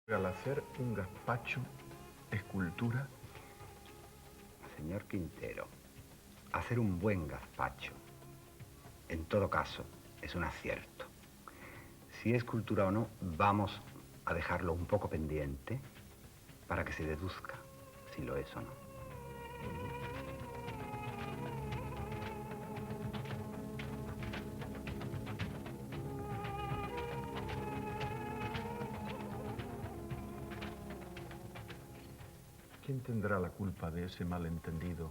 Al hacer un gazpacho, ¿es cultura? Señor Quintero, hacer un buen gazpacho, en todo caso, es un acierto. Si es cultura o no, vamos a dejarlo un poco pendiente para que se deduzca si lo es o no. ¿Quién tendrá la culpa de ese malentendido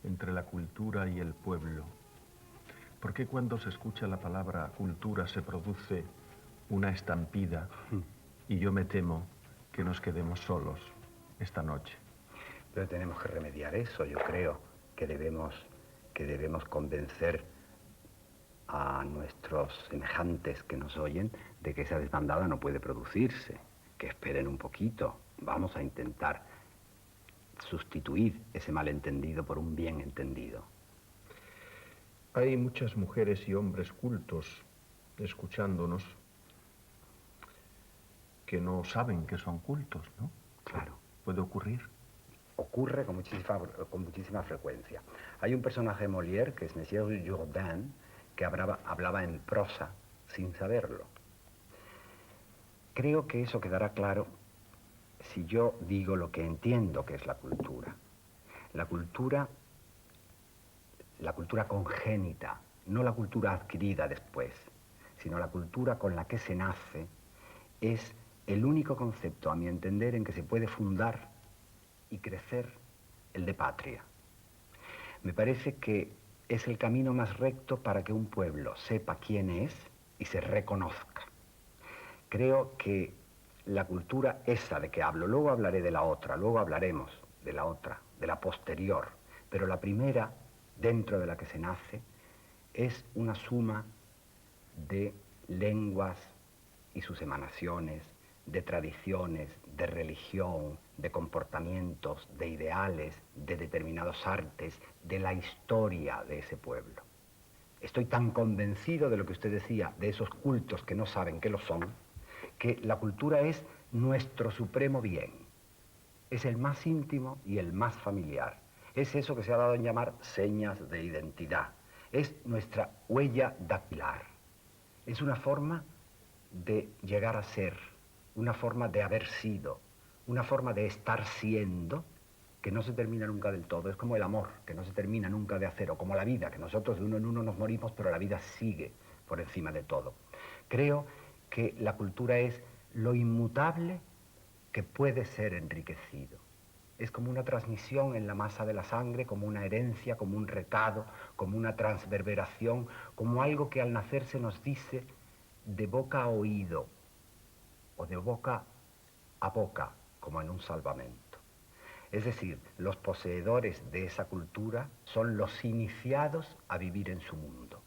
entre la cultura y el pueblo? ¿Por qué cuando se escucha la palabra cultura se produce una estampida y yo me temo que nos quedemos solos esta noche? Pero tenemos que remediar eso. Yo creo que debemos convencer a nuestros semejantes que nos oyen de que esa desbandada no puede producirse, que esperen un poquito. Vamos a intentar sustituir ese malentendido por un bien entendido. Hay muchas mujeres y hombres cultos escuchándonos que no saben que son cultos, ¿no? Claro. Puede ocurrir. Ocurre con muchísima frecuencia. Hay un personaje de Molière, que es Monsieur Jourdain, que hablaba en prosa sin saberlo. Creo que eso quedará claro si yo digo lo que entiendo que es la cultura. La cultura congénita, no la cultura adquirida después, sino la cultura con la que se nace, es el único concepto, a mi entender, en que se puede fundar y crecer el de patria. Me parece que es el camino más recto para que un pueblo sepa quién es y se reconozca. Creo que la cultura esa de que hablo, luego hablaré de la otra, luego hablaremos de la otra, de la posterior, pero la primera, dentro de la que se nace, es una suma de lenguas y sus emanaciones, de tradiciones, de religión, de comportamientos, de ideales, de determinados artes, de la historia de ese pueblo. Estoy tan convencido de lo que usted decía, de esos cultos que no saben que lo son, que la cultura es nuestro supremo bien. Es el más íntimo y el más familiar. Es eso que se ha dado en llamar señas de identidad. Es nuestra huella dactilar. Es una forma de llegar a ser, una forma de haber sido, una forma de estar siendo que no se termina nunca del todo. Es como el amor, que no se termina nunca de hacer, o como la vida, que nosotros de uno en uno nos morimos, pero la vida sigue por encima de todo. Creo que la cultura es lo inmutable que puede ser enriquecido. Es como una transmisión en la masa de la sangre, como una herencia, como un recado, como una transverberación, como algo que al nacer se nos dice de boca a oído o de boca a boca, como en un salvamento. Es decir, los poseedores de esa cultura son los iniciados a vivir en su mundo.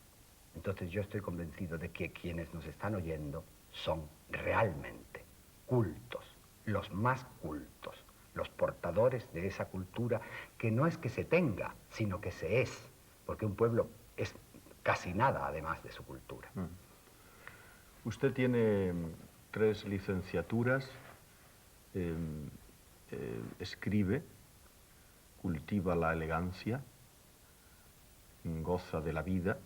Entonces yo estoy convencido de que quienes nos están oyendo son realmente cultos, los más cultos, los portadores de esa cultura que no es que se tenga, sino que se es, porque un pueblo es casi nada además de su cultura. Usted tiene 3 licenciaturas, escribe, cultiva la elegancia, goza de la vida.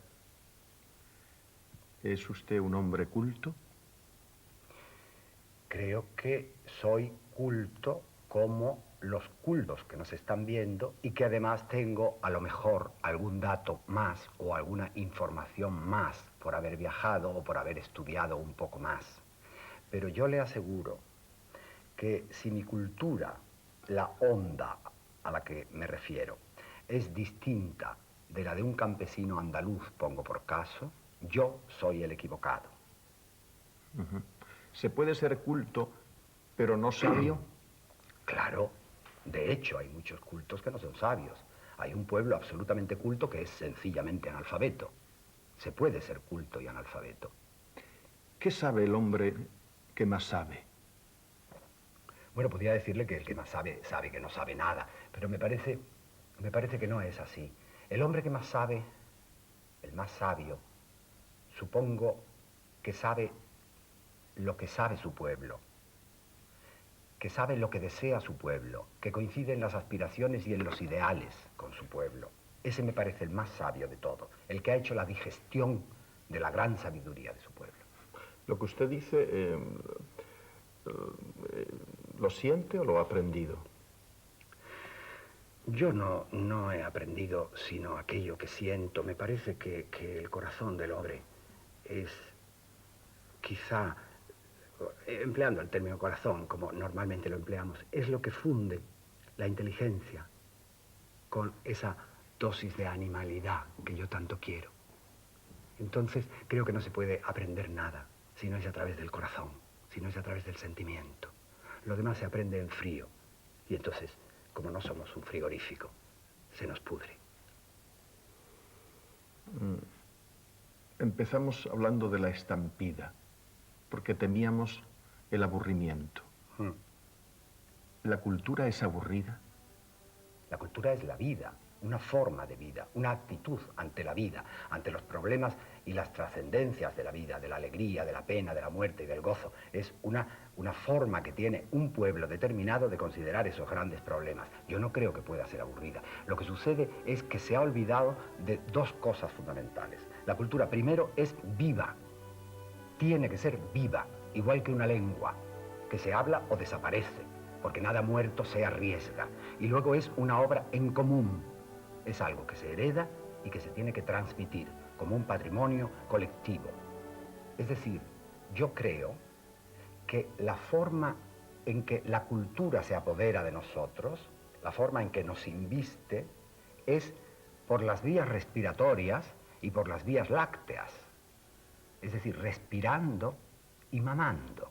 ¿Es usted un hombre culto? Creo que soy culto como los cultos que nos están viendo y que además tengo a lo mejor algún dato más o alguna información más por haber viajado o por haber estudiado un poco más. Pero yo le aseguro que si mi cultura, la onda a la que me refiero, es distinta de la de un campesino andaluz, pongo por caso, yo soy el equivocado. Uh-huh. ¿Se puede ser culto, pero no sabio? Claro, de hecho hay muchos cultos que no son sabios. Hay un pueblo absolutamente culto que es sencillamente analfabeto. Se puede ser culto y analfabeto. ¿Qué sabe el hombre que más sabe? Bueno, podría decirle que el que más sabe, sabe que no sabe nada, pero me parece que no es así. El hombre que más sabe, el más sabio, supongo que sabe lo que sabe su pueblo, que sabe lo que desea su pueblo, que coincide en las aspiraciones y en los ideales con su pueblo. Ese me parece el más sabio de todo, el que ha hecho la digestión de la gran sabiduría de su pueblo. Lo que usted dice, ¿lo siente o lo ha aprendido? Yo no he aprendido sino aquello que siento. Me parece que el corazón del hombre es quizá, empleando el término corazón como normalmente lo empleamos, es lo que funde la inteligencia con esa dosis de animalidad que yo tanto quiero. Entonces creo que no se puede aprender nada si no es a través del corazón, si no es a través del sentimiento. Lo demás se aprende en frío y entonces, como no somos un frigorífico, se nos pudre. Empezamos hablando de la estampida, porque temíamos el aburrimiento. ¿La cultura es aburrida? La cultura es la vida, una forma de vida, una actitud ante la vida, ante los problemas y las trascendencias de la vida, de la alegría, de la pena, de la muerte y del gozo. Es una forma que tiene un pueblo determinado de considerar esos grandes problemas. Yo no creo que pueda ser aburrida. Lo que sucede es que se ha olvidado de dos cosas fundamentales. La cultura, primero, es viva. Tiene que ser viva, igual que una lengua, que se habla o desaparece, porque nada muerto se arriesga. Y luego es una obra en común. Es algo que se hereda y que se tiene que transmitir como un patrimonio colectivo. Es decir, yo creo que la forma en que la cultura se apodera de nosotros, la forma en que nos inviste, es por las vías respiratorias y por las vías lácteas. Es decir, respirando y mamando,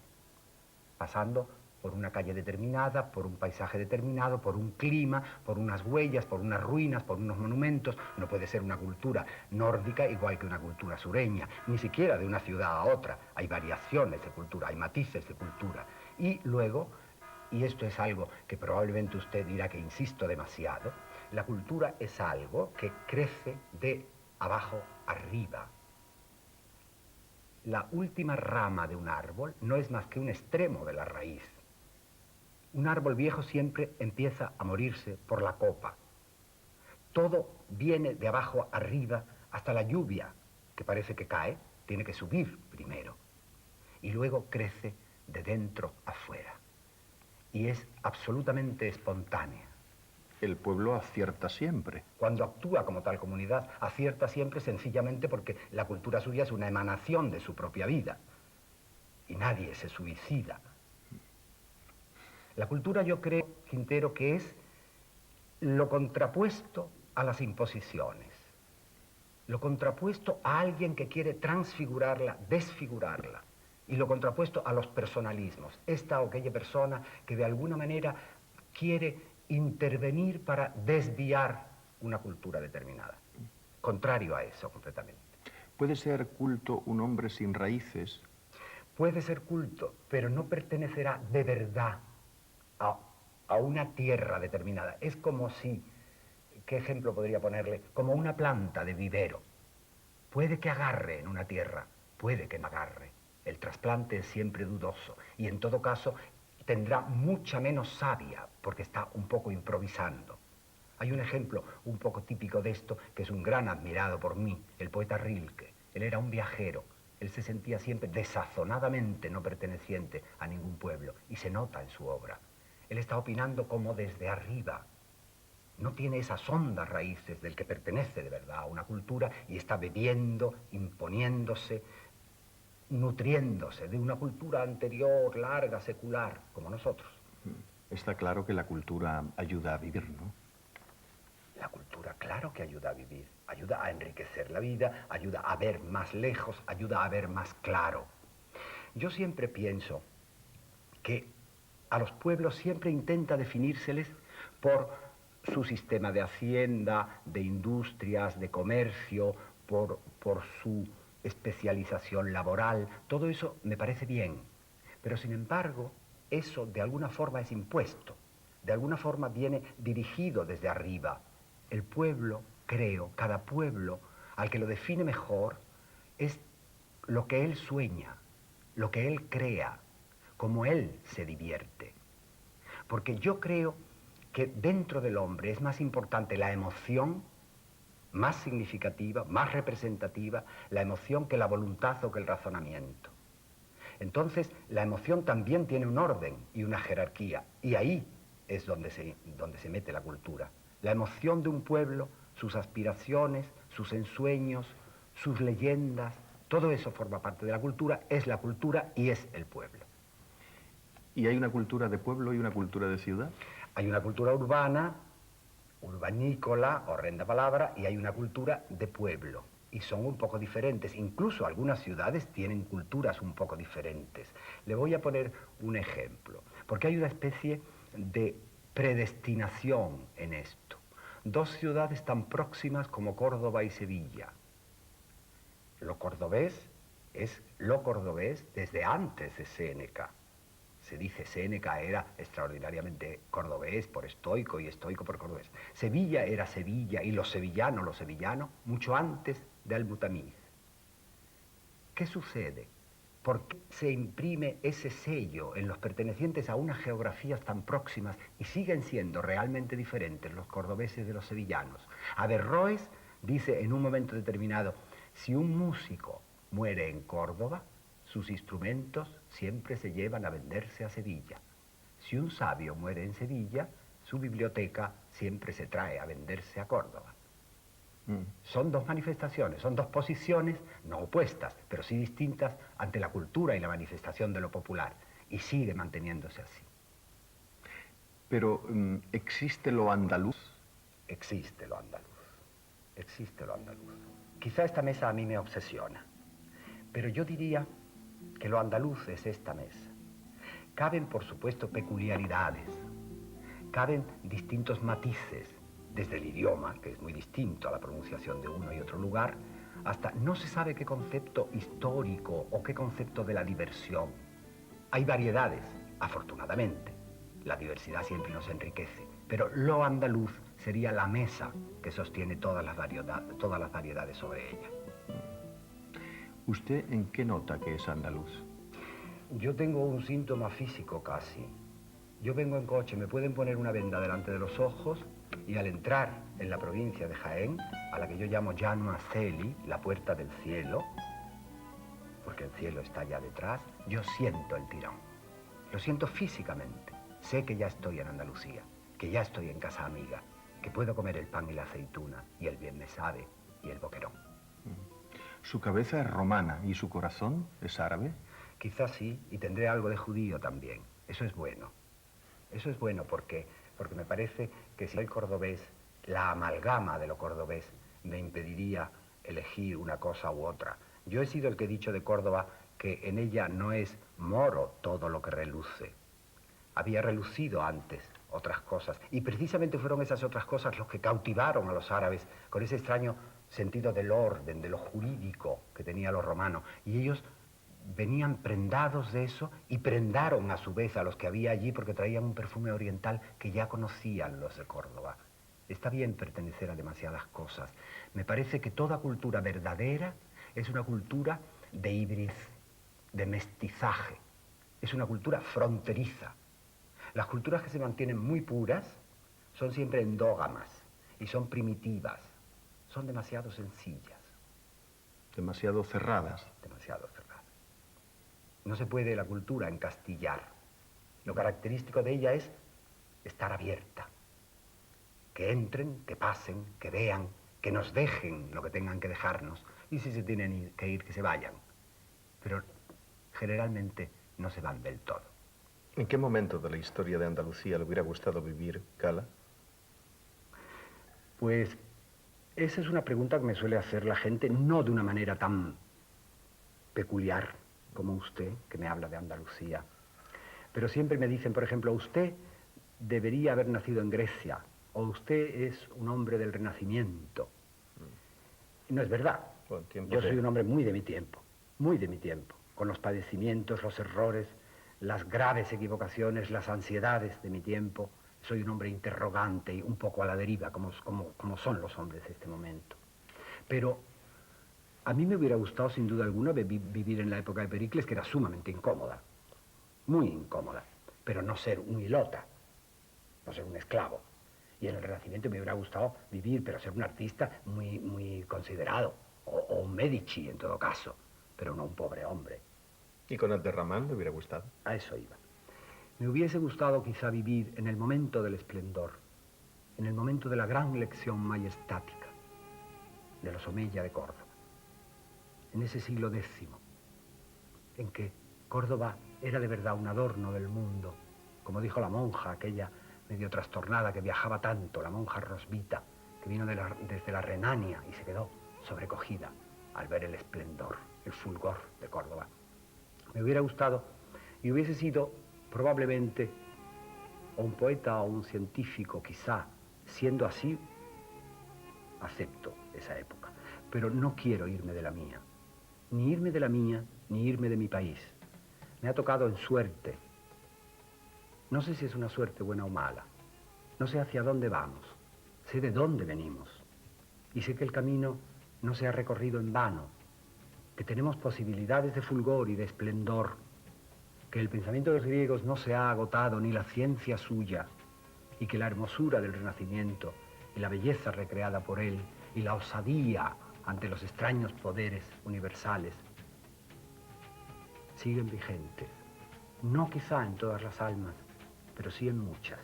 pasando por una calle determinada, por un paisaje determinado, por un clima, por unas huellas, por unas ruinas, por unos monumentos. No puede ser una cultura nórdica igual que una cultura sureña, ni siquiera de una ciudad a otra. Hay variaciones de cultura, hay matices de cultura. Y luego, y esto es algo que probablemente usted dirá que insisto demasiado, la cultura es algo que crece de abajo arriba. La última rama de un árbol no es más que un extremo de la raíz. Un árbol viejo siempre empieza a morirse por la copa. Todo viene de abajo arriba, hasta la lluvia, que parece que cae, tiene que subir primero. Y luego crece de dentro afuera. Y es absolutamente espontánea. El pueblo acierta siempre. Cuando actúa como tal comunidad, acierta siempre sencillamente porque la cultura suya es una emanación de su propia vida. Y nadie se suicida. La cultura, yo creo, Quintero, que es lo contrapuesto a las imposiciones, lo contrapuesto a alguien que quiere transfigurarla, desfigurarla, y lo contrapuesto a los personalismos, esta o aquella persona que de alguna manera quiere intervenir para desviar una cultura determinada. Contrario a eso, completamente. ¿Puede ser culto un hombre sin raíces? Puede ser culto, pero no pertenecerá de verdad a una tierra determinada. Es como si, ¿qué ejemplo podría ponerle? Como una planta de vivero. Puede que agarre en una tierra, puede que no agarre. El trasplante es siempre dudoso y en todo caso tendrá mucha menos savia porque está un poco improvisando. Hay un ejemplo un poco típico de esto que es un gran admirado por mí, el poeta Rilke. Él era un viajero. Él se sentía siempre desazonadamente no perteneciente a ningún pueblo y se nota en su obra. Él está opinando como desde arriba. No tiene esas hondas raíces del que pertenece de verdad a una cultura y está bebiendo, imponiéndose, nutriéndose de una cultura anterior, larga, secular, como nosotros. Está claro que la cultura ayuda a vivir, ¿no? La cultura, claro que ayuda a vivir, ayuda a enriquecer la vida, ayuda a ver más lejos, ayuda a ver más claro. Yo siempre pienso que a los pueblos siempre intenta definírseles por su sistema de hacienda, de industrias, de comercio, por su especialización laboral. Todo eso me parece bien, pero sin embargo, eso de alguna forma es impuesto, de alguna forma viene dirigido desde arriba. El pueblo, creo, cada pueblo, al que lo define mejor, es lo que él sueña, lo que él crea, como él se divierte. Porque yo creo que dentro del hombre es más importante la emoción, más significativa, más representativa, la emoción que la voluntad o que el razonamiento. Entonces, la emoción también tiene un orden y una jerarquía, y ahí es donde se mete la cultura. La emoción de un pueblo, sus aspiraciones, sus ensueños, sus leyendas, todo eso forma parte de la cultura, es la cultura y es el pueblo. ¿Y hay una cultura de pueblo y una cultura de ciudad? Hay una cultura urbana, urbanícola, horrenda palabra, y hay una cultura de pueblo. Y son un poco diferentes. Incluso algunas ciudades tienen culturas un poco diferentes. Le voy a poner un ejemplo, porque hay una especie de predestinación en esto. Dos ciudades tan próximas como Córdoba y Sevilla. Lo cordobés es lo cordobés desde antes de Séneca. Se dice Séneca era extraordinariamente cordobés por estoico y estoico por cordobés. Sevilla era Sevilla y los sevillanos, mucho antes de Al-Mutamid. ¿Qué sucede? ¿Por qué se imprime ese sello en los pertenecientes a unas geografías tan próximas y siguen siendo realmente diferentes los cordobeses de los sevillanos? Averroes dice en un momento determinado, si un músico muere en Córdoba, sus instrumentos siempre se llevan a venderse a Sevilla. Si un sabio muere en Sevilla, su biblioteca siempre se trae a venderse a Córdoba. Son dos manifestaciones, son dos posiciones no opuestas, pero sí distintas ante la cultura y la manifestación de lo popular. Y sigue manteniéndose así. Pero, ¿existe lo andaluz? Existe lo andaluz. Existe lo andaluz. Quizá esta mesa a mí me obsesiona, pero yo diría que lo andaluz es esta mesa. Caben, por supuesto, peculiaridades, caben distintos matices, desde el idioma, que es muy distinto a la pronunciación de uno y otro lugar, hasta no se sabe qué concepto histórico o qué concepto de la diversión. Hay variedades, afortunadamente. La diversidad siempre nos enriquece, pero lo andaluz sería la mesa que sostiene todas las variedades sobre ella. ¿Usted en qué nota que es andaluz? Yo tengo un síntoma físico casi. Yo vengo en coche, me pueden poner una venda delante de los ojos y al entrar en la provincia de Jaén, a la que yo llamo Llano Aceli, la puerta del cielo, porque el cielo está allá detrás, yo siento el tirón. Lo siento físicamente. Sé que ya estoy en Andalucía, que ya estoy en casa amiga, que puedo comer el pan y la aceituna y el bien me sabe y el boquerón. Su cabeza es romana y su corazón es árabe. Quizás sí, y tendré algo de judío también. Eso es bueno. Eso es bueno porque me parece que si soy cordobés, la amalgama de lo cordobés me impediría elegir una cosa u otra. Yo he sido el que he dicho de Córdoba que en ella no es moro todo lo que reluce. Había relucido antes otras cosas, y precisamente fueron esas otras cosas los que cautivaron a los árabes con ese extraño sentido del orden, de lo jurídico que tenían los romanos, y ellos venían prendados de eso y prendaron a su vez a los que había allí porque traían un perfume oriental que ya conocían los de Córdoba. Está bien pertenecer a demasiadas cosas. Me parece que toda cultura verdadera es una cultura de híbriz, de mestizaje, es una cultura fronteriza. Las culturas que se mantienen muy puras son siempre endógamas y son primitivas, son demasiado sencillas. Demasiado cerradas. Demasiado cerradas. No se puede la cultura encastillar. Lo característico de ella es estar abierta. Que entren, que pasen, que vean, que nos dejen lo que tengan que dejarnos. Y si se tienen que ir, que se vayan. Pero generalmente no se van del todo. ¿En qué momento de la historia de Andalucía le hubiera gustado vivir, Cala? Pues esa es una pregunta que me suele hacer la gente, no de una manera tan peculiar como usted, que me habla de Andalucía. Pero siempre me dicen, por ejemplo, usted debería haber nacido en Grecia, o usted es un hombre del Renacimiento. Y no es verdad. Yo soy un hombre muy de mi tiempo, con los padecimientos, los errores, las graves equivocaciones, las ansiedades de mi tiempo. Soy un hombre interrogante y un poco a la deriva, como son los hombres de este momento. Pero a mí me hubiera gustado, sin duda alguna, vivir en la época de Pericles, que era sumamente incómoda, muy incómoda, pero no ser un hilota, no ser un esclavo. Y en el Renacimiento me hubiera gustado vivir, pero ser un artista muy considerado, o un Medici en todo caso, pero no un pobre hombre. ¿Y con Abderramán le hubiera gustado? A eso iba. Me hubiese gustado quizá vivir en el momento del esplendor, en el momento de la gran lección majestática de los Omeya de Córdoba, en ese siglo X, en que Córdoba era de verdad un adorno del mundo, como dijo la monja, aquella medio trastornada que viajaba tanto, la monja Rosvita, que vino desde la Renania y se quedó sobrecogida al ver el esplendor, el fulgor de Córdoba. Me hubiera gustado y hubiese sido probablemente o un poeta o un científico, quizá. Siendo así, acepto esa época, pero no quiero irme de la mía, ni irme de la mía, ni irme de mi país. Me ha tocado en suerte. No sé si es una suerte buena o mala, no sé hacia dónde vamos, sé de dónde venimos, y sé que el camino no se ha recorrido en vano, que tenemos posibilidades de fulgor y de esplendor, que el pensamiento de los griegos no se ha agotado, ni la ciencia suya, y que la hermosura del Renacimiento y la belleza recreada por él y la osadía ante los extraños poderes universales siguen vigentes. No quizá en todas las almas, pero sí en muchas.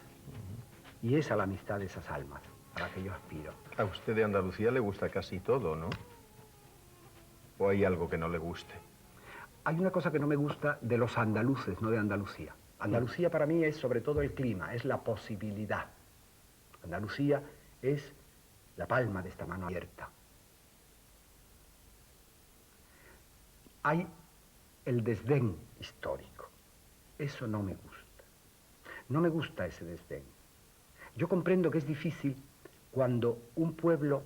Y es a la amistad de esas almas a la que yo aspiro. A usted de Andalucía le gusta casi todo, ¿no? ¿O hay algo que no le guste? Hay una cosa que no me gusta de los andaluces, no de Andalucía. Andalucía para mí es sobre todo el clima, es la posibilidad. Andalucía es la palma de esta mano abierta. Hay el desdén histórico. Eso no me gusta. No me gusta ese desdén. Yo comprendo que es difícil cuando un pueblo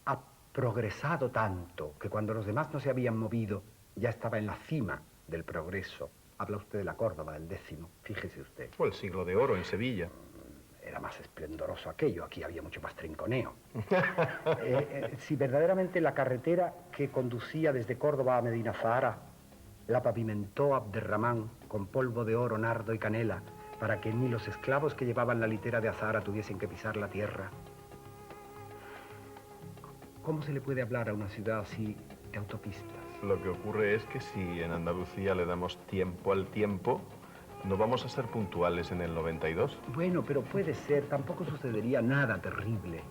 ha progresado tanto, que cuando los demás no se habían movido, ya estaba en la cima del progreso. Habla usted de la Córdoba del X, fíjese usted. O el siglo de oro en Sevilla. Era más esplendoroso aquello, aquí había mucho más trinconeo. Si verdaderamente la carretera que conducía desde Córdoba a Medina Zahara la pavimentó Abderramán con polvo de oro, nardo y canela, para que ni los esclavos que llevaban la litera de Azahara tuviesen que pisar la tierra. ¿Cómo se le puede hablar a una ciudad así de autopistas? Lo que ocurre es que si en Andalucía le damos tiempo al tiempo, no vamos a ser puntuales en el 92. Bueno, pero puede ser, tampoco sucedería nada terrible.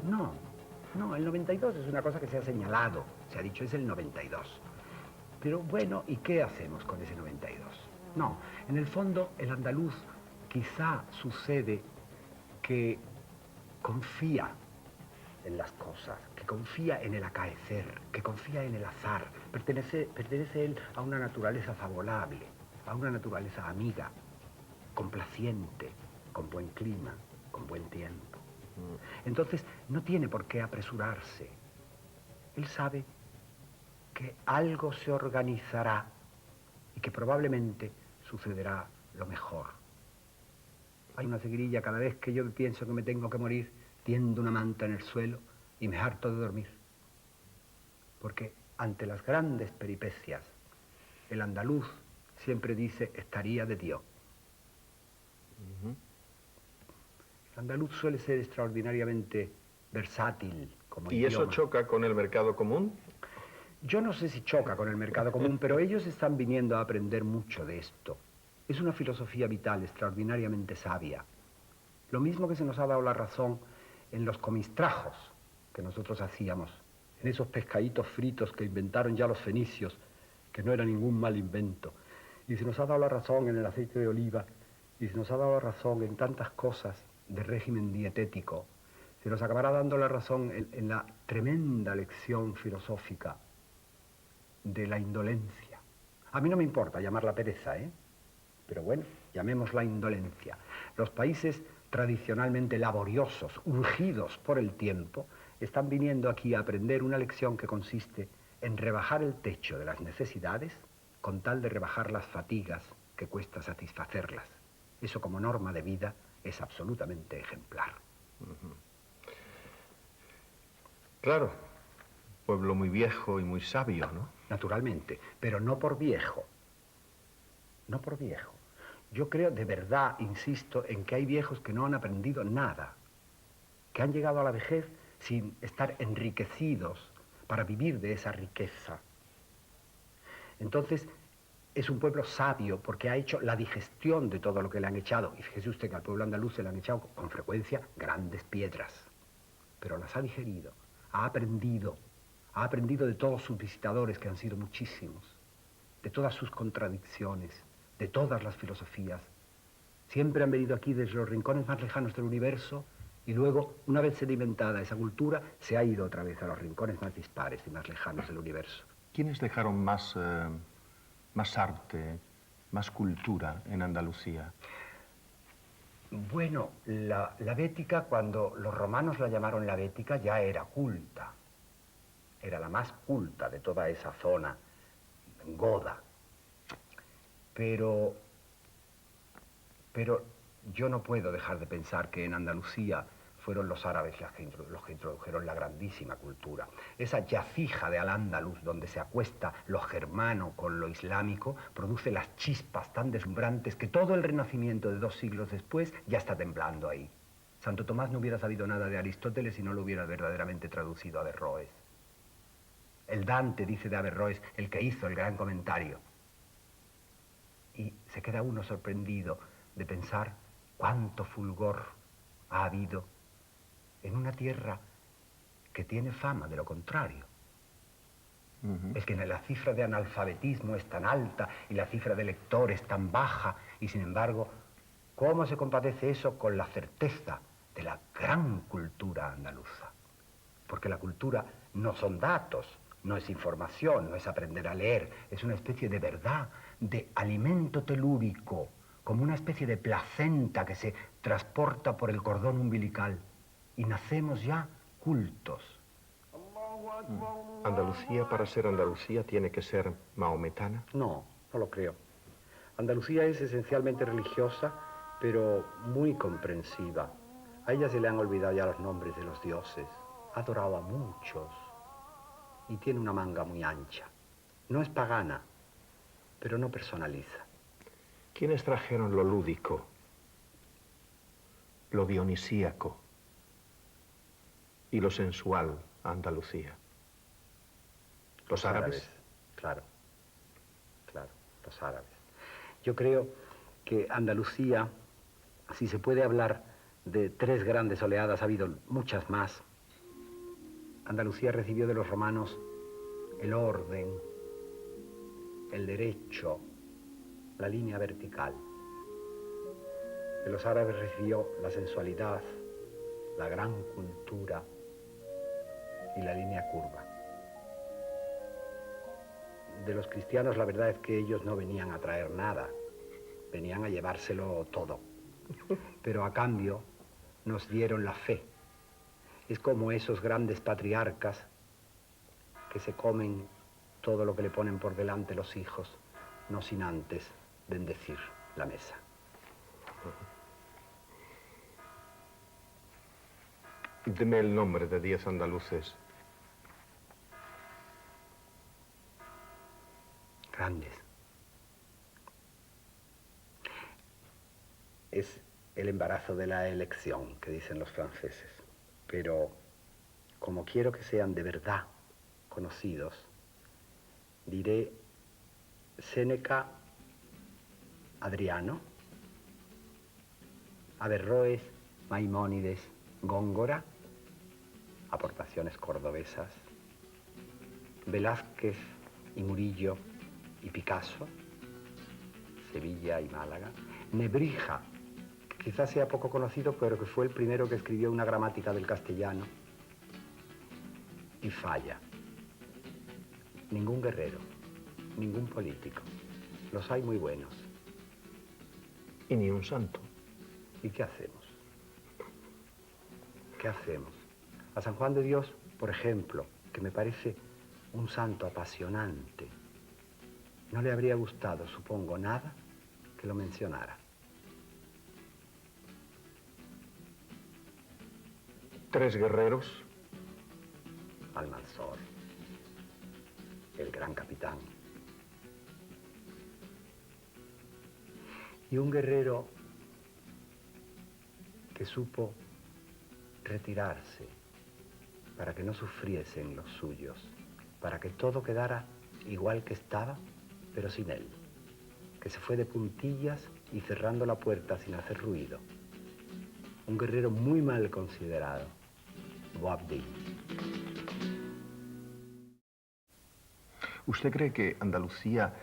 No, el 92 es una cosa que se ha señalado, se ha dicho es el 92. Pero bueno, ¿y qué hacemos con ese 92? No, en el fondo el andaluz quizá sucede que confía en las cosas, que confía en el acaecer, que confía en el azar. Pertenece él a una naturaleza favorable, a una naturaleza amiga, complaciente, con buen clima, con buen tiempo. Entonces no tiene por qué apresurarse. Él sabe que algo se organizará y que probablemente sucederá lo mejor. Hay una seguirilla, cada vez que yo pienso que me tengo que morir, tiendo una manta en el suelo y me harto de dormir. Porque ante las grandes peripecias, el andaluz siempre dice, estaría de Dios. El andaluz suele ser extraordinariamente versátil como ¿Y idioma. eso choca con el mercado común? Yo no sé si choca con el mercado común, pero ellos están viniendo a aprender mucho de esto. Es una filosofía vital extraordinariamente sabia. Lo mismo que se nos ha dado la razón en los comistrajos que nosotros hacíamos, en esos pescaditos fritos que inventaron ya los fenicios, que no era ningún mal invento. Y se nos ha dado la razón en el aceite de oliva, y se nos ha dado la razón en tantas cosas de régimen dietético. Se nos acabará dando la razón en la tremenda lección filosófica de la indolencia. A mí no me importa llamarla pereza, pero bueno, llamémosla indolencia. Los países tradicionalmente laboriosos, urgidos por el tiempo, están viniendo aquí a aprender una lección que consiste en rebajar el techo de las necesidades con tal de rebajar las fatigas que cuesta satisfacerlas. Eso como norma de vida es absolutamente ejemplar. Claro, pueblo muy viejo y muy sabio, ¿no? Naturalmente, pero no por viejo. No por viejo. Yo creo de verdad, insisto, en que hay viejos que no han aprendido nada, que han llegado a la vejez sin estar enriquecidos para vivir de esa riqueza. Entonces, es un pueblo sabio porque ha hecho la digestión de todo lo que le han echado. Y fíjese usted que al pueblo andaluz se le han echado con frecuencia grandes piedras, pero las ha digerido, ha aprendido de todos sus visitadores, que han sido muchísimos, de todas sus contradicciones, de todas las filosofías. Siempre han venido aquí desde los rincones más lejanos del universo y luego, una vez sedimentada esa cultura, se ha ido otra vez a los rincones más dispares y más lejanos del universo. ¿Quiénes dejaron más arte, más cultura en Andalucía? Bueno, la Bética, cuando los romanos la llamaron la Bética, ya era culta. Era la más culta de toda esa zona, goda. Pero yo no puedo dejar de pensar que en Andalucía fueron los árabes los que introdujeron la grandísima cultura. Esa yafija de Al-Ándalus, donde se acuesta lo germano con lo islámico, produce las chispas tan deslumbrantes que todo el Renacimiento de 2 siglos después ya está temblando ahí. Santo Tomás no hubiera sabido nada de Aristóteles si no lo hubiera verdaderamente traducido a Averroes. El Dante dice de Averroes, el que hizo el gran comentario. Y se queda uno sorprendido de pensar cuánto fulgor ha habido en una tierra que tiene fama de lo contrario. Es que la cifra de analfabetismo es tan alta y la cifra de lectores tan baja, y sin embargo, ¿cómo se compadece eso con la certeza de la gran cultura andaluza? Porque la cultura no son datos, no es información, no es aprender a leer, es una especie de verdad, de alimento telúrico, como una especie de placenta que se transporta por el cordón umbilical. Y nacemos ya cultos. ¿Andalucía, para ser Andalucía, tiene que ser mahometana? No, no lo creo. Andalucía es esencialmente religiosa, pero muy comprensiva. A ella se le han olvidado ya los nombres de los dioses. Ha adorado a muchos y tiene una manga muy ancha. No es pagana, pero no personaliza. ¿Quiénes trajeron lo lúdico, lo dionisíaco y lo sensual a Andalucía? ¿Los árabes? Claro, los árabes. Yo creo que Andalucía, si se puede hablar de 3 grandes oleadas, ha habido muchas más. Andalucía recibió de los romanos el orden, el derecho, la línea vertical. De los árabes recibió la sensualidad, la gran cultura y la línea curva. De los cristianos, la verdad es que ellos no venían a traer nada, venían a llevárselo todo. Pero a cambio nos dieron la fe. Es como esos grandes patriarcas que se comen todo lo que le ponen por delante los hijos, no sin antes bendecir la mesa. Deme el nombre de 10 andaluces. Grandes. Es el embarazo de la elección, que dicen los franceses. Pero como quiero que sean de verdad conocidos, diré Séneca, Adriano, Averroes, Maimónides, Góngora, aportaciones cordobesas, Velázquez y Murillo y Picasso, Sevilla y Málaga, Nebrija, que quizás sea poco conocido, pero que fue el primero que escribió una gramática del castellano, y Falla. Ningún guerrero, ningún político. Los hay muy buenos. Y ni un santo. ¿Y qué hacemos? ¿Qué hacemos? A San Juan de Dios, por ejemplo, que me parece un santo apasionante, no le habría gustado, supongo, nada que lo mencionara. 3 guerreros. Almanzor, el gran capitán. y un guerrero que supo retirarse para que no sufriesen los suyos, para que todo quedara igual que estaba, pero sin él, que se fue de puntillas y cerrando la puerta sin hacer ruido. Un guerrero muy mal considerado, Boabdil. ¿Usted cree que Andalucía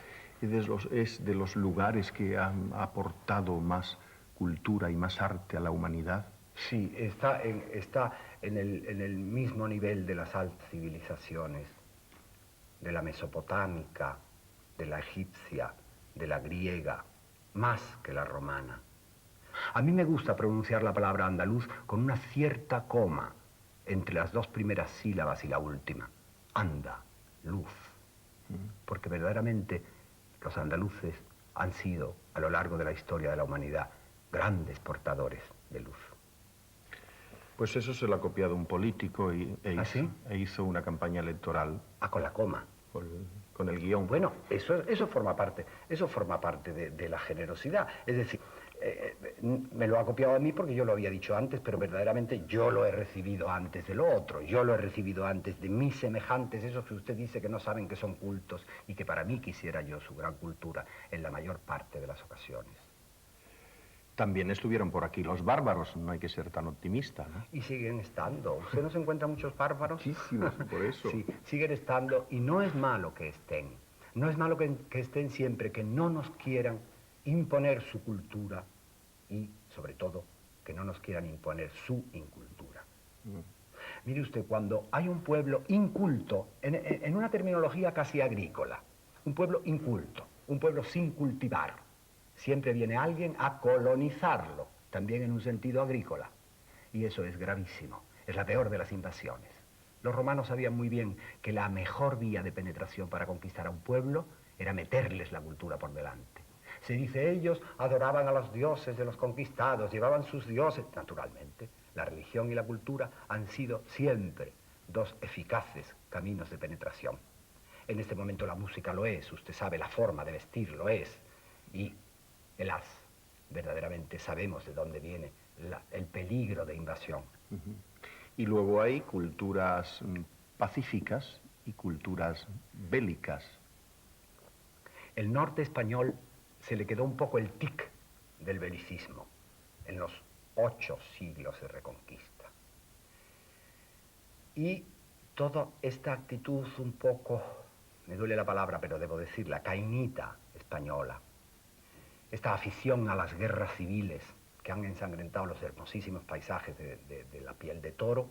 es de los lugares que han aportado más cultura y más arte a la humanidad? Sí, está en el mismo nivel de las altas civilizaciones, de la mesopotámica, de la egipcia, de la griega, más que la romana. A mí me gusta pronunciar la palabra andaluz con una cierta coma entre las dos primeras sílabas y la última. Anda, luz. Porque verdaderamente los andaluces han sido, a lo largo de la historia de la humanidad, grandes portadores de luz. Pues eso se lo ha copiado un político ¿Ah, sí? e hizo una campaña electoral. Con la coma. Con el guión. Bueno, eso forma parte de la generosidad. Es decir, me lo ha copiado a mí porque yo lo había dicho antes, pero verdaderamente yo lo he recibido antes de lo otro. Yo lo he recibido antes de mis semejantes, esos que usted dice que no saben que son cultos y que para mí quisiera yo su gran cultura en la mayor parte de las ocasiones. También estuvieron por aquí los bárbaros, no hay que ser tan optimista, ¿no? Y siguen estando. ¿Usted no se encuentra muchos bárbaros? Muchísimos, por eso. Sí, siguen estando y no es malo que estén. No es malo que estén siempre, que no nos quieran imponer su cultura y, sobre todo, que no nos quieran imponer su incultura. Mire usted, cuando hay un pueblo inculto, en una terminología casi agrícola, un pueblo inculto, un pueblo sin cultivar, siempre viene alguien a colonizarlo, también en un sentido agrícola. Y eso es gravísimo, es la peor de las invasiones. Los romanos sabían muy bien que la mejor vía de penetración para conquistar a un pueblo era meterles la cultura por delante. Se dice, ellos adoraban a los dioses de los conquistados, llevaban sus dioses. Naturalmente, la religión y la cultura han sido siempre dos eficaces caminos de penetración. En este momento la música lo es, usted sabe, la forma de vestir lo es. Y helas, verdaderamente sabemos de dónde viene el peligro de invasión. Y luego hay culturas pacíficas y culturas bélicas. El norte español se le quedó un poco el tic del belicismo en los 8 siglos de Reconquista. Y toda esta actitud un poco, me duele la palabra, pero debo decirla, cainita española, esta afición a las guerras civiles que han ensangrentado los hermosísimos paisajes de la piel de toro,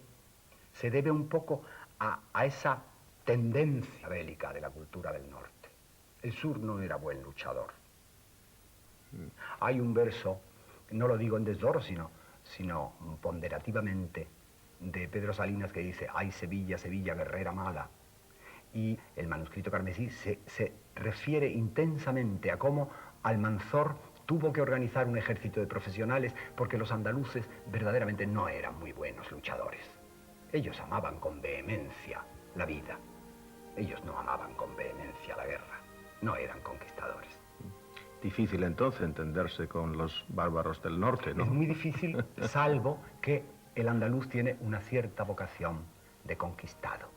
se debe un poco a esa tendencia bélica de la cultura del norte. El sur no era buen luchador. Hay un verso, no lo digo en desdoro, sino ponderativamente, de Pedro Salinas que dice, ay Sevilla, Sevilla, guerrera mala. Y el manuscrito carmesí se refiere intensamente a cómo Almanzor tuvo que organizar un ejército de profesionales porque los andaluces verdaderamente no eran muy buenos luchadores. Ellos amaban con vehemencia la vida. Ellos no amaban con vehemencia la guerra. No eran conquistadores. Difícil entonces entenderse con los bárbaros del norte, ¿no? Es muy difícil, salvo que el andaluz tiene una cierta vocación de conquistado.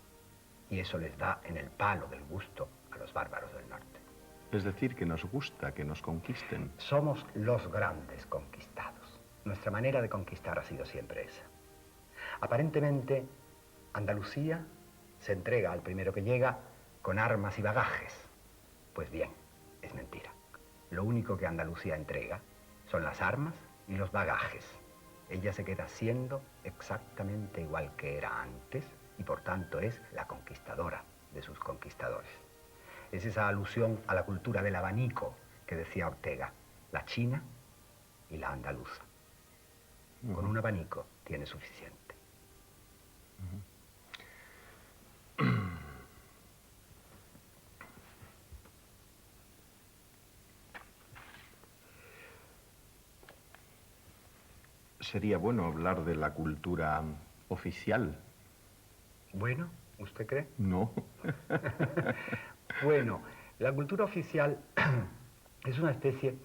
Y eso les da en el palo del gusto a los bárbaros del norte. Es decir, que nos gusta que nos conquisten. Somos los grandes conquistados. Nuestra manera de conquistar ha sido siempre esa. Aparentemente, Andalucía se entrega al primero que llega con armas y bagajes. Pues bien, es mentira. Lo único que Andalucía entrega son las armas y los bagajes. Ella se queda siendo exactamente igual que era antes y por tanto es la conquistadora de sus conquistadores. Es esa alusión a la cultura del abanico que decía Ortega, la china y la andaluza. Con un abanico tiene suficiente. Sería bueno hablar de la cultura oficial. Bueno, ¿usted cree? No. Bueno, la cultura oficial es una especie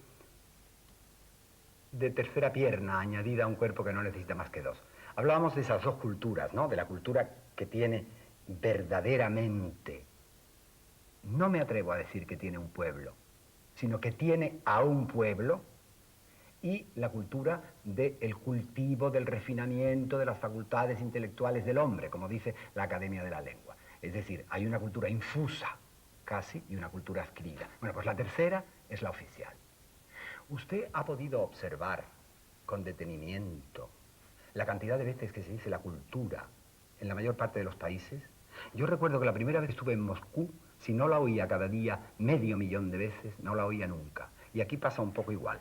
de tercera pierna añadida a un cuerpo que no necesita más que dos. Hablábamos de esas dos culturas, ¿no? De la cultura que tiene verdaderamente, no me atrevo a decir que tiene un pueblo, sino que tiene a un pueblo, y la cultura del cultivo, del refinamiento de las facultades intelectuales del hombre, como dice la Academia de la Lengua. Es decir, hay una cultura infusa, casi, y una cultura adquirida. Bueno, pues la tercera es la oficial. Usted ha podido observar con detenimiento la cantidad de veces que se dice la cultura en la mayor parte de los países. Yo recuerdo que la primera vez que estuve en Moscú, si no la oía cada día 500.000 de veces, no la oía nunca. Y aquí pasa un poco igual.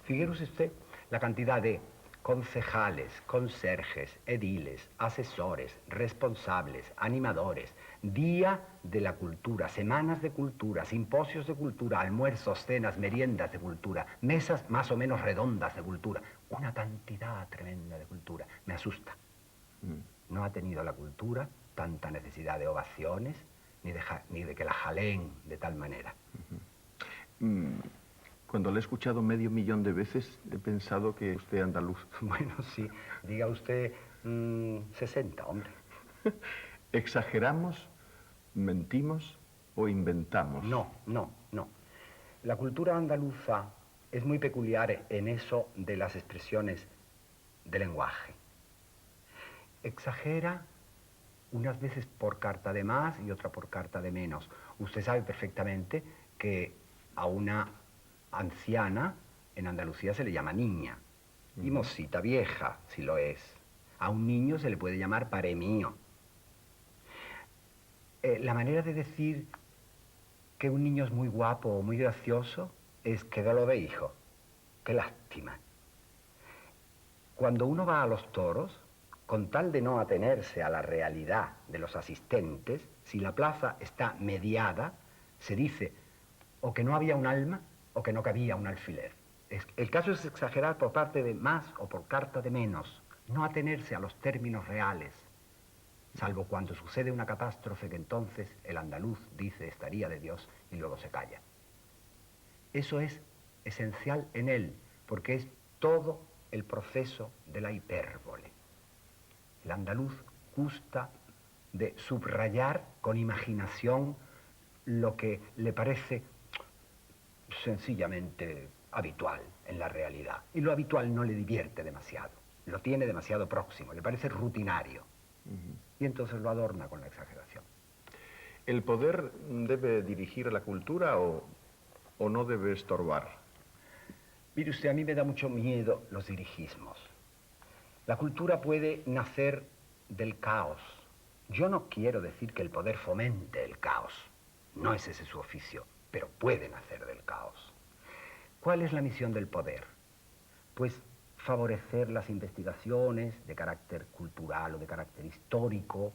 Fíjese usted la cantidad de concejales, conserjes, ediles, asesores, responsables, animadores, día de la cultura, semanas de cultura, simposios de cultura, almuerzos, cenas, meriendas de cultura, mesas más o menos redondas de cultura, una cantidad tremenda de cultura. Me asusta. No ha tenido la cultura tanta necesidad de ovaciones, ni de que la jaleen de tal manera. Cuando le he escuchado 500.000 de veces, he pensado que usted es andaluz. Bueno, sí, diga usted 60, hombre. ¿Exageramos, mentimos o inventamos? No. La cultura andaluza es muy peculiar en eso de las expresiones de lenguaje. Exagera unas veces por carta de más y otra por carta de menos. Usted sabe perfectamente que a una anciana en Andalucía se le llama niña, y mocita vieja, si lo es. A un niño se le puede llamar pare mío. La manera de decir que un niño es muy guapo o muy gracioso es que lo ve, hijo. Qué lástima. Cuando uno va a los toros, con tal de no atenerse a la realidad de los asistentes, si la plaza está mediada, se dice o que no había un alma o que no cabía un alfiler. El caso es exagerar por parte de más o por carta de menos, no atenerse a los términos reales, salvo cuando sucede una catástrofe que entonces el andaluz dice estaría de Dios y luego se calla. Eso es esencial en él, porque es todo el proceso de la hipérbole. El andaluz gusta de subrayar con imaginación lo que le parece sencillamente habitual en la realidad. Y lo habitual no le divierte demasiado, lo tiene demasiado próximo, le parece rutinario. Y entonces lo adorna con la exageración. ¿El poder debe dirigir la cultura o no debe estorbar? Mire usted, a mí me da mucho miedo los dirigismos. La cultura puede nacer del caos. Yo no quiero decir que el poder fomente el caos, no es ese su oficio, pero puede nacer del caos. ¿Cuál es la misión del poder? Pues favorecer las investigaciones de carácter cultural o de carácter histórico,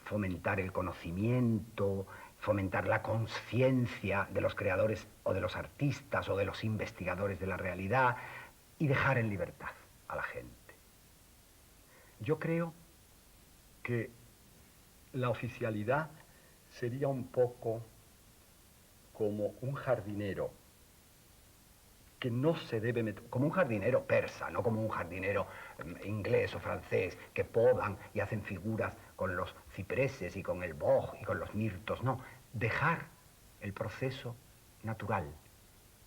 fomentar el conocimiento, fomentar la conciencia de los creadores o de los artistas o de los investigadores de la realidad y dejar en libertad a la gente. Yo creo que la oficialidad sería un poco como un jardinero que no se debe meter, como un jardinero persa, no como un jardinero inglés o francés, que podan y hacen figuras con los cipreses y con el boj y con los mirtos, no. Dejar el proceso natural,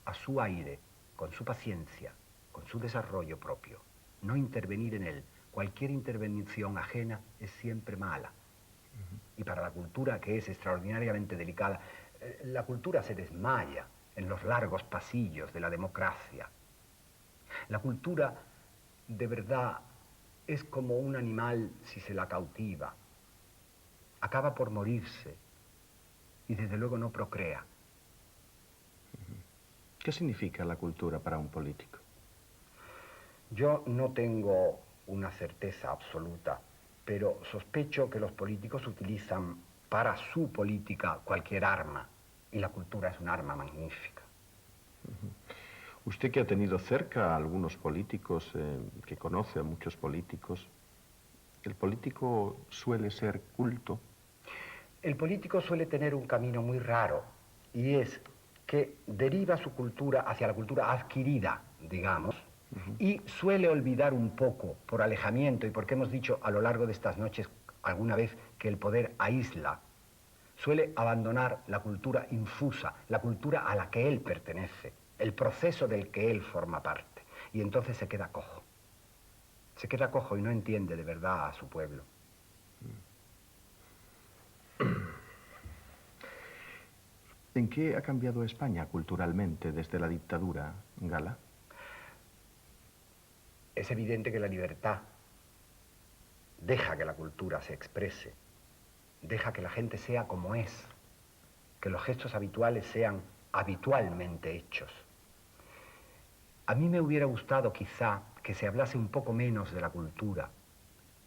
a su aire, con su paciencia, con su desarrollo propio. No intervenir en él. Cualquier intervención ajena es siempre mala. Y para la cultura, que es extraordinariamente delicada, la cultura se desmaya en los largos pasillos de la democracia. La cultura, de verdad, es como un animal si se la cautiva. Acaba por morirse y desde luego no procrea. ¿Qué significa la cultura para un político? Yo no tengo una certeza absoluta, pero sospecho que los políticos utilizan para su política cualquier arma, y la cultura es un arma magnífica. Usted que ha tenido cerca a algunos políticos, que conoce a muchos políticos, ¿el político suele ser culto? El político suele tener un camino muy raro, y es que deriva su cultura hacia la cultura adquirida, digamos, Y suele olvidar un poco, por alejamiento, y porque hemos dicho a lo largo de estas noches alguna vez que el poder aísla, suele abandonar la cultura infusa, la cultura a la que él pertenece, el proceso del que él forma parte. Y entonces se queda cojo. Se queda cojo y no entiende de verdad a su pueblo. ¿En qué ha cambiado España culturalmente desde la dictadura, Gala? Es evidente que la libertad deja que la cultura se exprese, deja que la gente sea como es, que los gestos habituales sean habitualmente hechos. A mí me hubiera gustado quizá que se hablase un poco menos de la cultura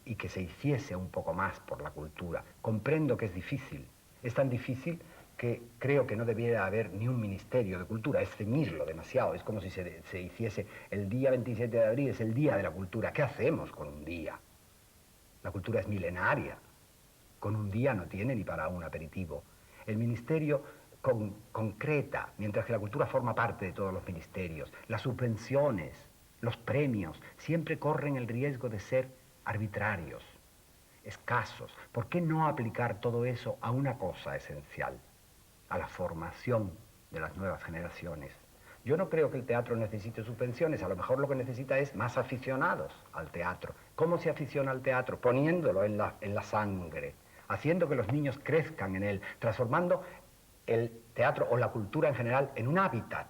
y que se hiciese un poco más por la cultura. Comprendo que es difícil. Es tan difícil que creo que no debiera haber ni un ministerio de cultura. Es ceñirlo demasiado. Es como si se hiciese el día 27 de abril, es el día de la cultura. ¿Qué hacemos con un día? La cultura es milenaria. Con un día no tiene ni para un aperitivo. El ministerio concreta, mientras que la cultura forma parte de todos los ministerios. Las subvenciones, los premios, siempre corren el riesgo de ser arbitrarios, escasos. ¿Por qué no aplicar todo eso a una cosa esencial? A la formación de las nuevas generaciones. Yo no creo que el teatro necesite subvenciones, a lo mejor lo que necesita es más aficionados al teatro. ¿Cómo se aficiona al teatro? Poniéndolo en la sangre, haciendo que los niños crezcan en él, transformando el teatro o la cultura en general en un hábitat,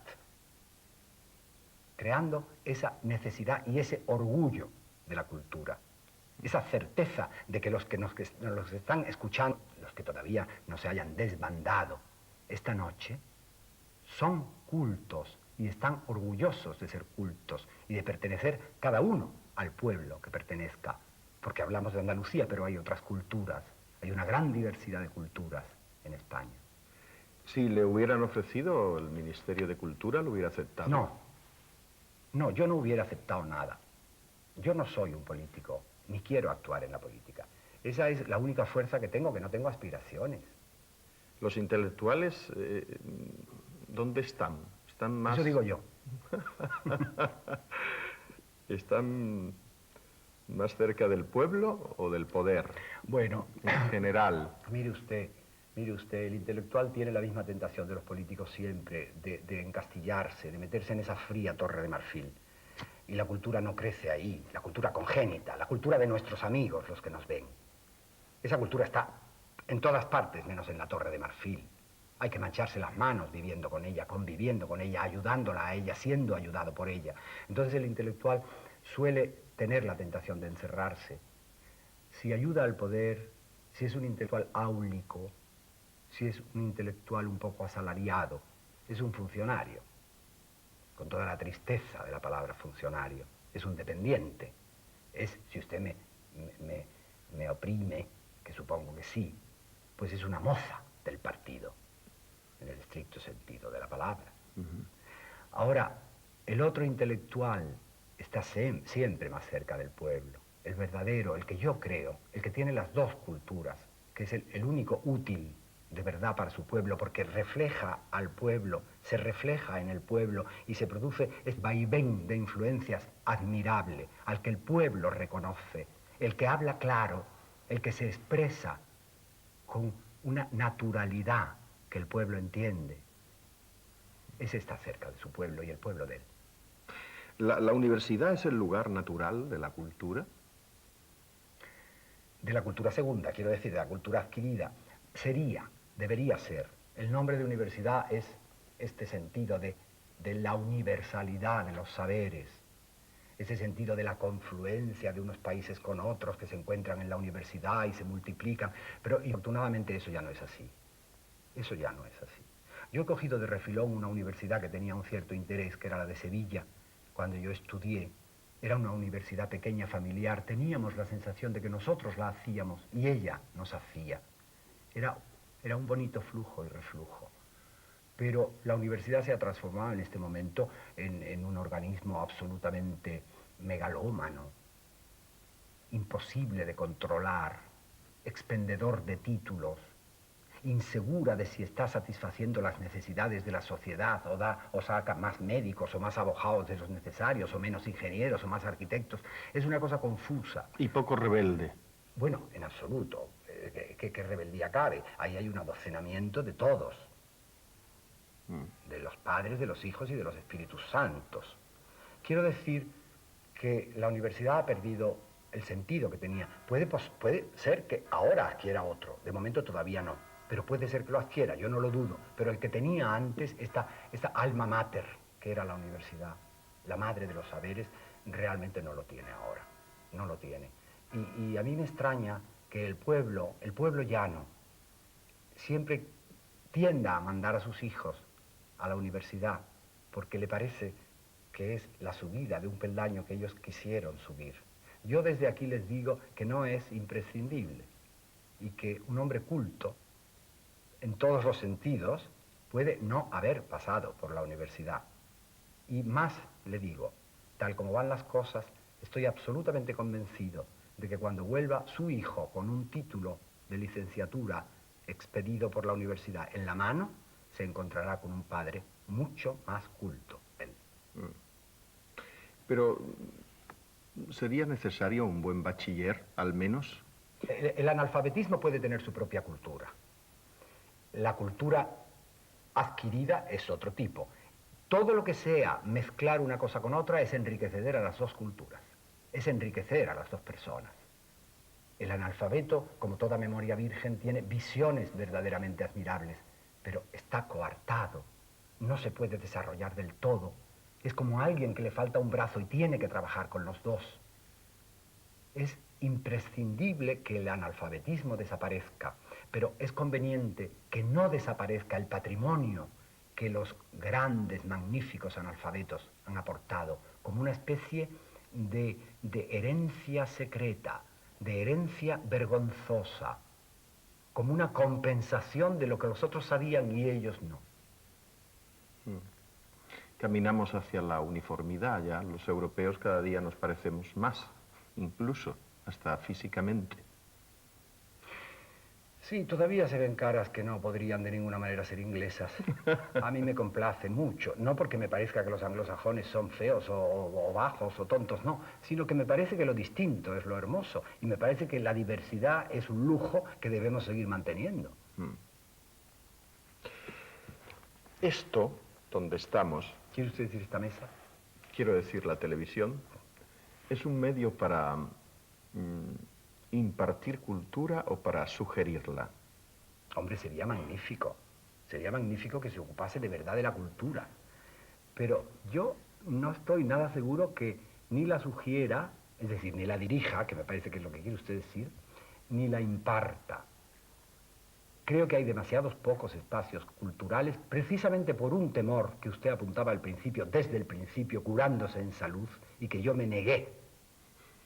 creando esa necesidad y ese orgullo de la cultura, esa certeza de que los que nos están escuchando, los que todavía no se hayan desbandado esta noche, son cultos y están orgullosos de ser cultos y de pertenecer cada uno al pueblo que pertenezca, porque hablamos de Andalucía, pero hay otras culturas, hay una gran diversidad de culturas en España. Si le hubieran ofrecido el Ministerio de Cultura, ¿lo hubiera aceptado? No, yo no hubiera aceptado nada. Yo no soy un político, ni quiero actuar en la política. Esa es la única fuerza que tengo, que no tengo aspiraciones. Los intelectuales, ¿dónde están? ¿Están más...? Eso digo yo. ¿Están más cerca del pueblo o del poder? Bueno, en general. Mire usted, el intelectual tiene la misma tentación de los políticos siempre, de encastillarse, de meterse en esa fría torre de marfil. Y la cultura no crece ahí, la cultura congénita, la cultura de nuestros amigos, los que nos ven. Esa cultura está en todas partes, menos en la torre de marfil. Hay que mancharse las manos viviendo con ella, conviviendo con ella, ayudándola a ella, siendo ayudado por ella. Entonces el intelectual suele tener la tentación de encerrarse. Si ayuda al poder, si es un intelectual áulico, si es un intelectual un poco asalariado, es un funcionario, con toda la tristeza de la palabra funcionario, es un dependiente, es, si usted me oprime, que supongo que sí, pues es una moza del partido, en el estricto sentido de la palabra. Ahora, el otro intelectual está siempre más cerca del pueblo, el verdadero, el que yo creo, el que tiene las dos culturas, que es el único útil de verdad para su pueblo, porque refleja al pueblo, se refleja en el pueblo y se produce este vaivén de influencias admirable, al que el pueblo reconoce, el que habla claro, el que se expresa con una naturalidad que el pueblo entiende. Ese está cerca de su pueblo y el pueblo de él. ¿La universidad es el lugar natural de la cultura? De la cultura segunda, quiero decir, de la cultura adquirida. Debería ser. El nombre de universidad es este sentido de la universalidad de los saberes, ese sentido de la confluencia de unos países con otros que se encuentran en la universidad y se multiplican, pero afortunadamente eso ya no es así. Eso ya no es así. Yo he cogido de refilón una universidad que tenía un cierto interés, que era la de Sevilla, cuando yo estudié. Era una universidad pequeña, familiar, teníamos la sensación de que nosotros la hacíamos y ella nos hacía. Era un bonito flujo y reflujo. Pero la universidad se ha transformado en este momento en un organismo absolutamente megalómano, imposible de controlar, expendedor de títulos. insegura de si está satisfaciendo las necesidades de la sociedad o saca más médicos o más abogados de los necesarios o menos ingenieros o más arquitectos. Es una cosa confusa. Y poco rebelde. Bueno, en absoluto. ¿Qué rebeldía cabe? Ahí hay un adocenamiento de todos. De los padres, de los hijos y de los espíritus santos. Quiero decir que la universidad ha perdido el sentido que tenía. Puede ser que ahora adquiera otro, de momento todavía no, pero puede ser que lo adquiera, yo no lo dudo, pero el que tenía antes, esta alma mater que era la universidad, la madre de los saberes, realmente no lo tiene ahora, no lo tiene. Y a mí me extraña que el pueblo llano, siempre tienda a mandar a sus hijos a la universidad, porque le parece que es la subida de un peldaño que ellos quisieron subir. Yo desde aquí les digo que no es imprescindible y que un hombre culto, en todos los sentidos, puede no haber pasado por la universidad. Y más le digo, tal como van las cosas, estoy absolutamente convencido de que cuando vuelva su hijo con un título de licenciatura expedido por la universidad en la mano, se encontrará con un padre mucho más culto que él. Pero, ¿sería necesario un buen bachiller, al menos? El analfabetismo puede tener su propia cultura. La cultura adquirida es otro tipo. Todo lo que sea mezclar una cosa con otra es enriquecer a las dos culturas, es enriquecer a las dos personas. El analfabeto, como toda memoria virgen, tiene visiones verdaderamente admirables, pero está coartado, no se puede desarrollar del todo. Es como alguien que le falta un brazo y tiene que trabajar con los dos. Es imprescindible que el analfabetismo desaparezca, pero es conveniente que no desaparezca el patrimonio que los grandes, magníficos analfabetos han aportado, como una especie de herencia secreta, de herencia vergonzosa, como una compensación de lo que los otros sabían y ellos no. Caminamos hacia la uniformidad ya. Los europeos cada día nos parecemos más, incluso, hasta físicamente. Sí, todavía se ven caras que no podrían de ninguna manera ser inglesas. A mí me complace mucho, no porque me parezca que los anglosajones son feos o bajos o tontos, no, sino que me parece que lo distinto es lo hermoso y me parece que la diversidad es un lujo que debemos seguir manteniendo. Esto, donde estamos... ¿Quiere usted decir esta mesa? Quiero decir la televisión, es un medio para impartir cultura o para sugerirla. Hombre, sería magnífico que se ocupase de verdad de la cultura. Pero yo no estoy nada seguro que ni la sugiera, es decir, ni la dirija, que me parece que es lo que quiere usted decir, ni la imparta. Creo que hay demasiados pocos espacios culturales, precisamente por un temor que usted apuntaba al principio, desde el principio, curándose en salud, y que yo me negué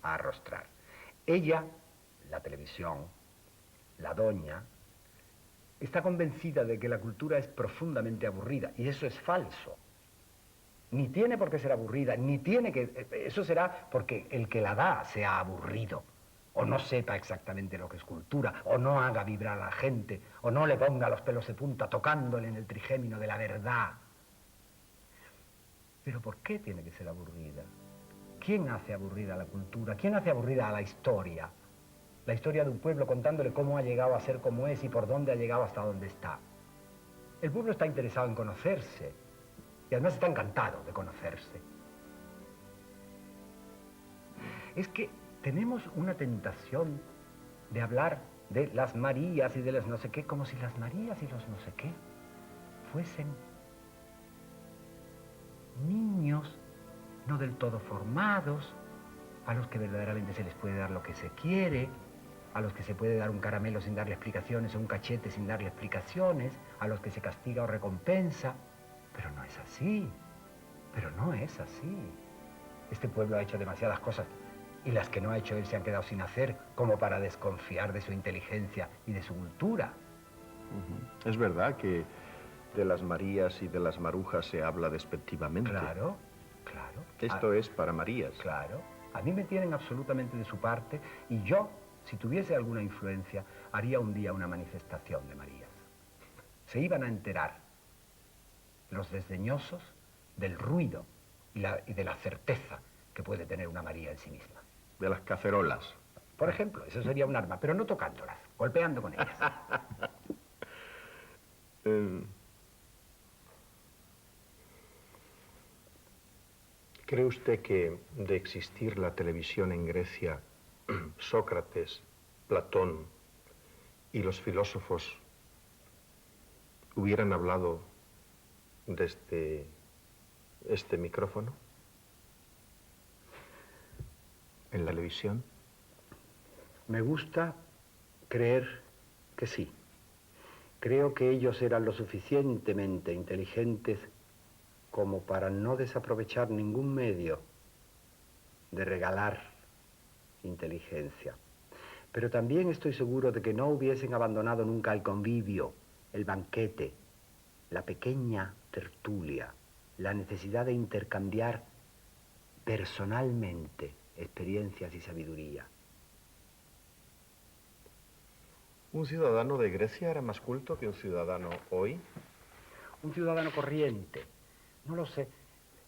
a arrostrar. Ella, la televisión, la doña, está convencida de que la cultura es profundamente aburrida, y eso es falso. Ni tiene por qué ser aburrida, ni tiene que... Eso será porque el que la da sea aburrido, o no sepa exactamente lo que es cultura, o no haga vibrar a la gente, o no le ponga los pelos de punta tocándole en el trigémino de la verdad. Pero ¿por qué tiene que ser aburrida? ¿Quién hace aburrida a la cultura? ¿Quién hace aburrida a la historia? La historia de un pueblo contándole cómo ha llegado a ser como es y por dónde ha llegado hasta donde está. El pueblo está interesado en conocerse y además está encantado de conocerse. Es que tenemos una tentación de hablar de las Marías y de las no sé qué, como si las Marías y los no sé qué fuesen niños no del todo formados, a los que verdaderamente se les puede dar lo que se quiere, a los que se puede dar un caramelo sin darle explicaciones o un cachete sin darle explicaciones, a los que se castiga o recompensa. Pero no es así, pero no es así. Este pueblo ha hecho demasiadas cosas y las que no ha hecho él se han quedado sin hacer como para desconfiar de su inteligencia y de su cultura. Es verdad que de las Marías y de las Marujas se habla despectivamente. Claro, claro. Esto es para Marías. Claro. A mí me tienen absolutamente de su parte y yo, si tuviese alguna influencia, haría un día una manifestación de Marías. se iban a enterar los desdeñosos del ruido y de la certeza que puede tener una María en sí misma. De las cacerolas. Por ejemplo, eso sería un arma, pero no tocándolas, golpeando con ellas. ¿Cree usted que de existir la televisión en Grecia, Sócrates, Platón y los filósofos hubieran hablado desde este micrófono en la televisión? Me gusta creer que sí. Creo que ellos eran lo suficientemente inteligentes como para no desaprovechar ningún medio de regalar inteligencia. Pero también estoy seguro de que no hubiesen abandonado nunca el convivio, el banquete, la pequeña tertulia, la necesidad de intercambiar personalmente experiencias y sabiduría. ¿Un ciudadano de Grecia era más culto que un ciudadano hoy? Un ciudadano corriente. No lo sé.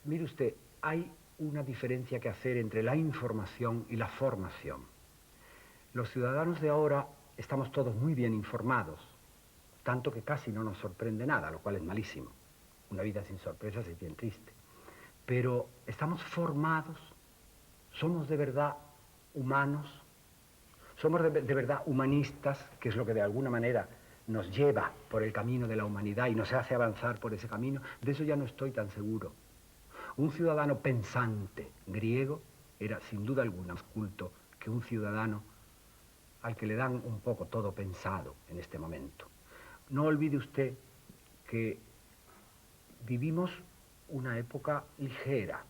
Mire usted, hay una diferencia que hacer entre la información y la formación. Los ciudadanos de ahora estamos todos muy bien informados, tanto que casi no nos sorprende nada, lo cual es malísimo. Una vida sin sorpresas es bien triste. Pero estamos formados, somos de verdad humanos, somos de verdad humanistas, que es lo que de alguna manera nos lleva por el camino de la humanidad y nos hace avanzar por ese camino. De eso ya no estoy tan seguro. Un ciudadano pensante griego era sin duda alguna más culto que un ciudadano al que le dan un poco todo pensado en este momento. No olvide usted que vivimos una época ligera.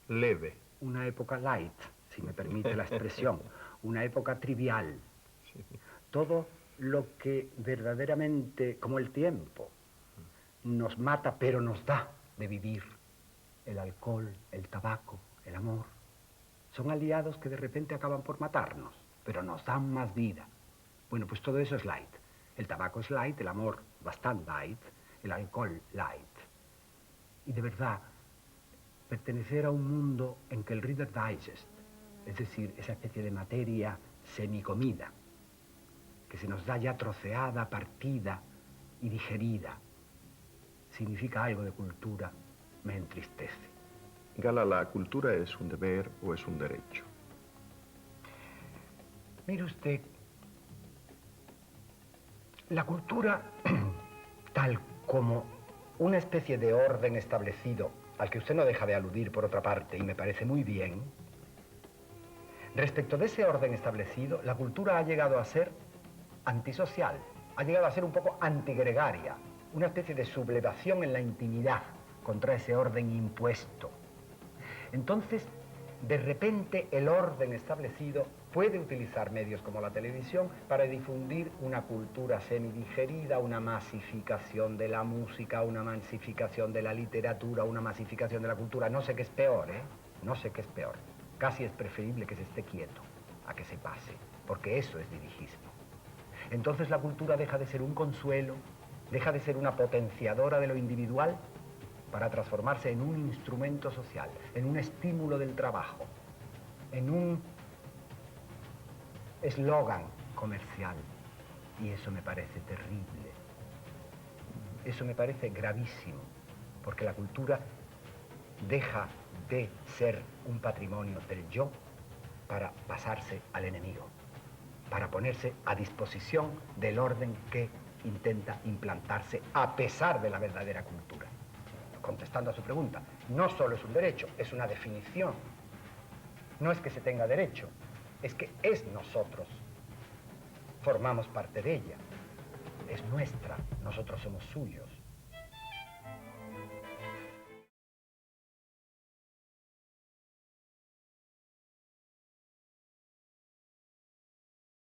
Leve. Una época light, si me permite la expresión. Una época trivial. Sí. Todo lo que verdaderamente, como el tiempo, nos mata pero nos da de vivir. El alcohol, el tabaco, el amor. Son aliados que de repente acaban por matarnos, pero nos dan más vida. Bueno, pues todo eso es light. El tabaco es light, el amor bastante light, el alcohol light. Y de verdad, pertenecer a un mundo en que el Reader Digest, es decir, esa especie de materia semicomida, que se nos da ya troceada, partida y digerida, significa algo de cultura, me entristece. Gala, ¿la cultura es un deber o es un derecho? Mire usted, la cultura, tal como una especie de orden establecido, al que usted no deja de aludir por otra parte, y me parece muy bien, respecto de ese orden establecido, la cultura ha llegado a ser antisocial, ha llegado a ser un poco antigregaria, una especie de sublevación en la intimidad contra ese orden impuesto. Entonces, de repente, el orden establecido puede utilizar medios como la televisión para difundir una cultura semidigerida, una masificación de la música, una masificación de la literatura, una masificación de la cultura. No sé qué es peor, ¿eh? No sé qué es peor. Casi es preferible que se esté quieto a que se pase, porque eso es dirigismo. Entonces la cultura deja de ser un consuelo, deja de ser una potenciadora de lo individual para transformarse en un instrumento social, en un estímulo del trabajo, en un eslogan comercial. Y eso me parece terrible. Eso me parece gravísimo, porque la cultura deja de ser un patrimonio del yo para pasarse al enemigo, para ponerse a disposición del orden que intenta implantarse a pesar de la verdadera cultura. Contestando a su pregunta, no solo es un derecho, es una definición. No es que se tenga derecho, es que es nosotros. Formamos parte de ella. Es nuestra, nosotros somos suyos.